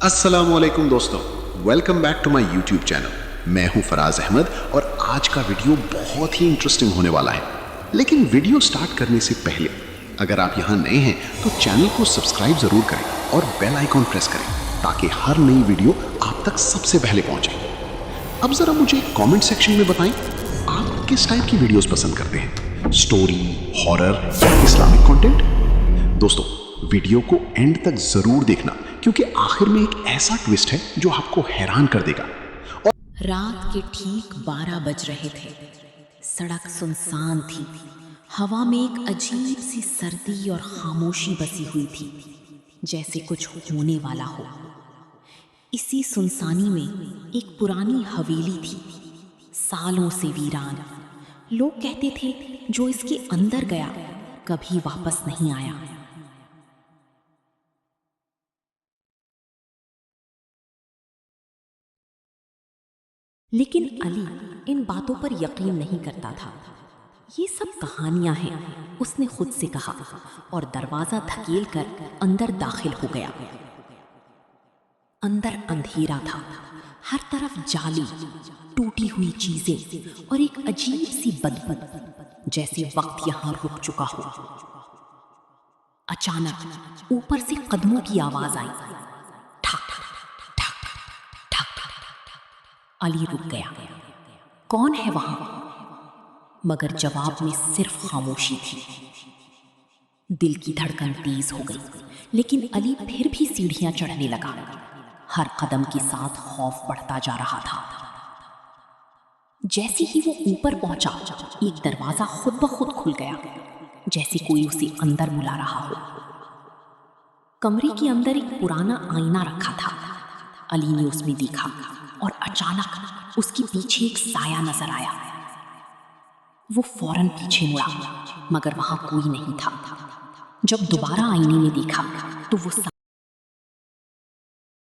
अस्सलाम वालेकुम दोस्तों, welcome back to my YouTube channel. मैं हूं फराज अहमद और आज का वीडियो बहुत ही इंटरेस्टिंग होने वाला है। लेकिन वीडियो स्टार्ट करने से पहले अगर आप यहां नए हैं तो चैनल को सब्सक्राइब जरूर करें और बेल आइकॉन प्रेस करें ताकि हर नई वीडियो आप तक सबसे पहले पहुंचे। अब जरा मुझे कमेंट सेक्शन में बताएं, आप किस टाइप की वीडियोस पसंद करते हैं, स्टोरी, हॉरर या इस्लामिक कंटेंट? दोस्तों, वीडियो को एंड तक जरूर देखना क्योंकि आखिर में एक ऐसा ट्विस्ट है जो आपको हैरान कर देगा। रात के ठीक 12 बज रहे थे। सड़क सुनसान थी। हवा में एक अजीब सी सर्दी और खामोशी बसी हुई थी, जैसे कुछ होने वाला हो। इसी सुनसानी में एक पुरानी हवेली थी, सालों से वीरान। लोग कहते थे जो इसके अंदर गया कभी वापस नहीं आया। लेकिन अली इन बातों पर यकीन नहीं करता था। ये सब कहानियां हैं, उसने खुद से कहा और दरवाजा धकेल कर अंदर दाखिल हो गया। अंदर अंधेरा था, हर तरफ जाली, टूटी हुई चीजें और एक अजीब सी बदबू, जैसे वक्त यहां रुक चुका हो। अचानक ऊपर से कदमों की आवाज आई। ठक ठक ठक ठक ठक। अली रुक गया। कौन है वहां? मगर जवाब में सिर्फ खामोशी थी। दिल की धड़कन तेज हो गई, लेकिन अली फिर भी सीढ़ियां चढ़ने लगा। हर कदम के साथ खौफ बढ़ता जा रहा था। जैसे ही वो ऊपर पहुंचा, एक दरवाजा खुद ब खुद खुल गया, जैसे कोई उसे अंदर बुला रहा हो। कमरे के अंदर एक पुराना आईना रखा था। अली ने उसमें देखा और अचानक उसके पीछे एक साया नजर आया। वो फौरन पीछे मुड़ा, मगर वहां कोई नहीं था। जब दोबारा आईने में देखा तो वो